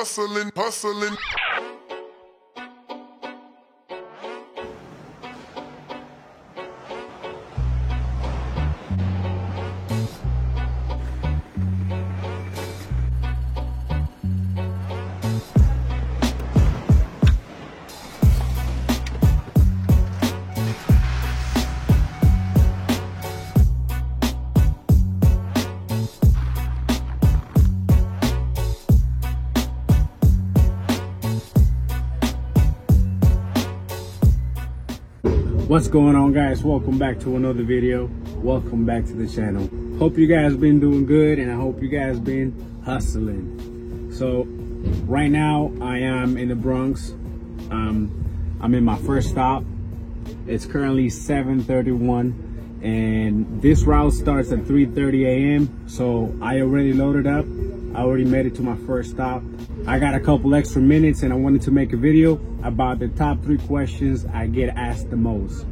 hustling. What's going on, guys? Welcome back to another video. Welcome back to the channel. Hope you guys been doing good, and I hope you guys been hustling. So right now I am in the Bronx. I'm in my first stop. It's currently 7:31 and this route starts at 3:30 a.m. so I already loaded up. I already made it to my first stop. I got a couple extra minutes and I wanted to make a video about the top 3 questions I get asked the most.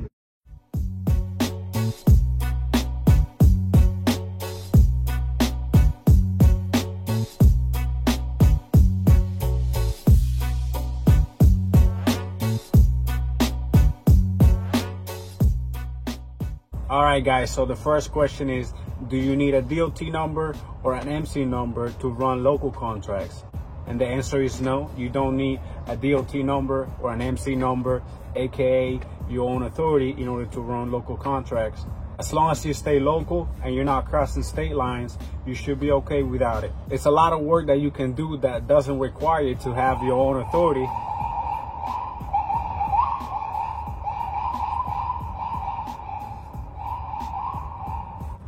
Alright guys, so the first question is, do you need a DOT number or an MC number to run local contracts? And the answer is no, you don't need a DOT number or an MC number, aka your own authority, in order to run local contracts. As long as you stay local and you're not crossing state lines, you should be okay without it. It's a lot of work that you can do that doesn't require you to have your own authority.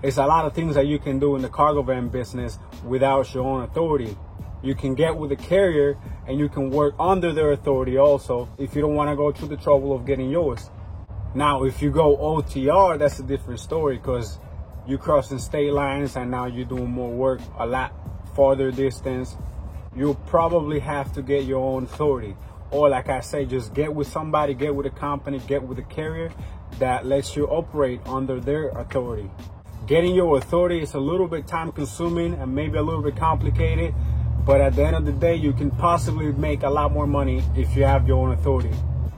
It's a lot of things that you can do in the cargo van business without your own authority. You can get with a carrier and you can work under their authority also if you don't want to go through the trouble of getting yours. Now, if you go OTR, that's a different story because you're crossing state lines and now you're doing more work a lot farther distance. You'll probably have to get your own authority. Or like I say, just get with somebody, get with a company, get with a carrier that lets you operate under their authority. Getting your authority is a little bit time consuming and maybe a little bit complicated, but at the end of the day, you can possibly make a lot more money if you have your own authority.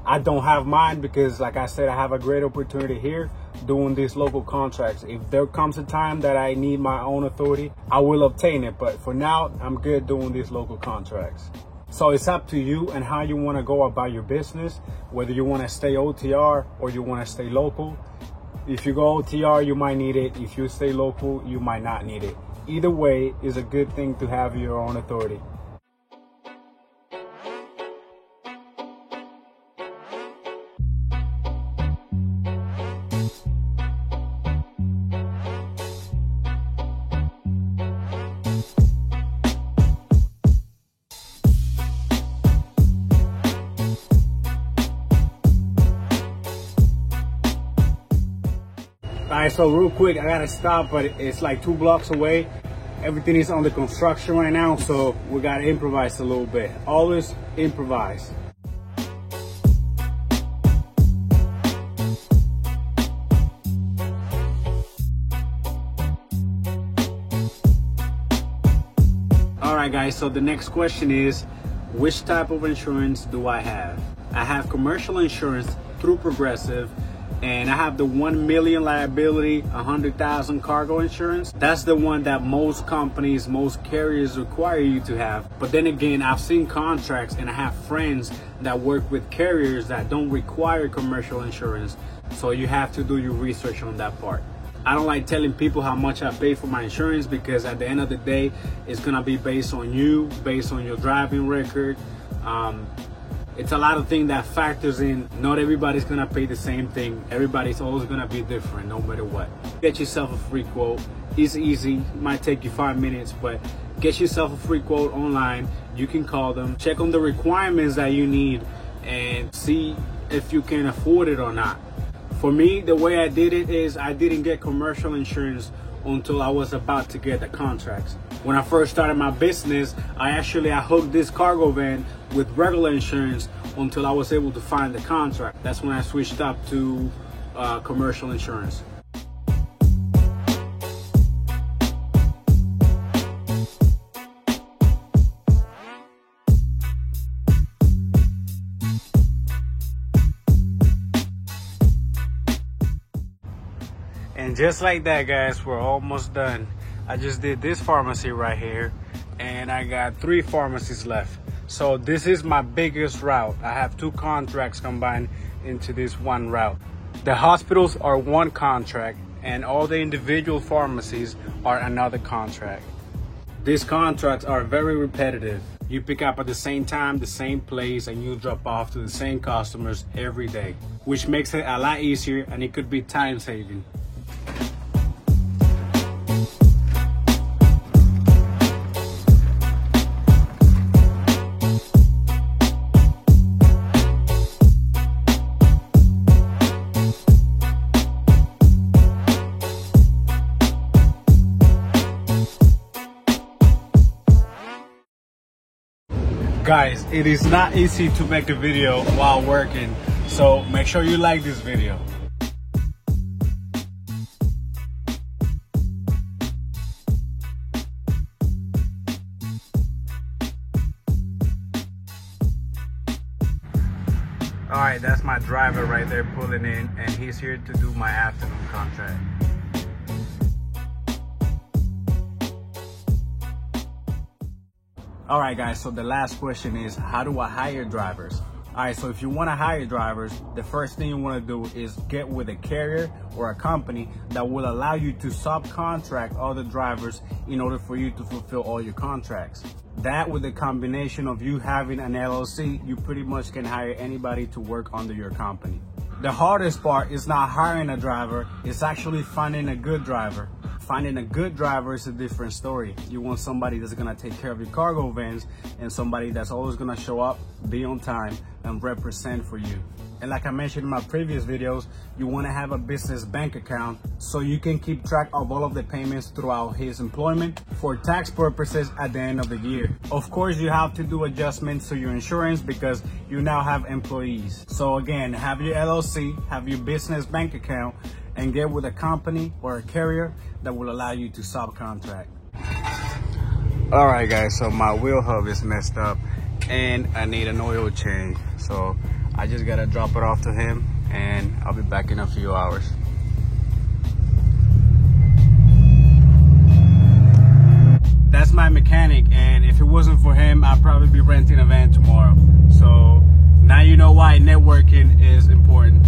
I don't have mine because, like I said, I have a great opportunity here doing these local contracts. If there comes a time that I need my own authority, I will obtain it. But for now, I'm good doing these local contracts. So it's up to you and how you want to go about your business, whether you want to stay OTR or you want to stay local. If you go OTR, you might need it. If you stay local, you might not need it. Either way is a good thing to have your own authority. Alright, so real quick, I gotta stop, but it's like 2 blocks away. Everything is under construction right now, so we gotta improvise a little bit. Always improvise. Alright guys, so the next question is, which type of insurance do I have? I have commercial insurance through Progressive, and I have the 1 million liability, 100,000 cargo insurance. That's the one that most companies, most carriers require you to have. But then again, I've seen contracts and I have friends that work with carriers that don't require commercial insurance. So you have to do your research on that part. I don't like telling people how much I pay for my insurance because at the end of the day, it's gonna be based on you, based on your driving record. It's a lot of things that factors in. Not everybody's gonna pay the same thing. Everybody's always gonna be different no matter what. Get yourself a free quote. It's easy, it might take you 5 minutes, but get yourself a free quote online. You can call them, check on the requirements that you need and see if you can afford it or not. For me, the way I did it is I didn't get commercial insurance until I was about to get the contracts. When I first started my business, I hooked this cargo van with regular insurance until I was able to find the contract. That's when I switched up to commercial insurance. And just like that, guys, we're almost done. I just did this pharmacy right here, and I got 3 pharmacies left. So this is my biggest route. I have 2 contracts combined into this one route. The hospitals are one contract, and all the individual pharmacies are another contract. These contracts are very repetitive. You pick up at the same time, the same place, and you drop off to the same customers every day, which makes it a lot easier, and it could be time saving. Guys, it is not easy to make a video while working, so make sure you like this video. Alright, that's my driver right there pulling in, and he's here to do my afternoon contract. Alright guys, so the last question is, how do I hire drivers? Alright, so if you want to hire drivers, the first thing you want to do is get with a carrier or a company that will allow you to subcontract other drivers in order for you to fulfill all your contracts. That, with the combination of you having an LLC, you pretty much can hire anybody to work under your company. The hardest part is not hiring a driver, it's actually finding a good driver. Finding a good driver is a different story. You want somebody that's gonna take care of your cargo vans and somebody that's always gonna show up, be on time, and represent for you. And like I mentioned in my previous videos, you wanna have a business bank account so you can keep track of all of the payments throughout his employment for tax purposes at the end of the year. Of course, you have to do adjustments to your insurance because you now have employees. So again, have your LLC, have your business bank account, and get with a company or a carrier that will allow you to subcontract. All right guys, so my wheel hub is messed up and I need an oil change. So I just gotta drop it off to him and I'll be back in a few hours. That's my mechanic, and if it wasn't for him, I'd probably be renting a van tomorrow. So now you know why networking is important.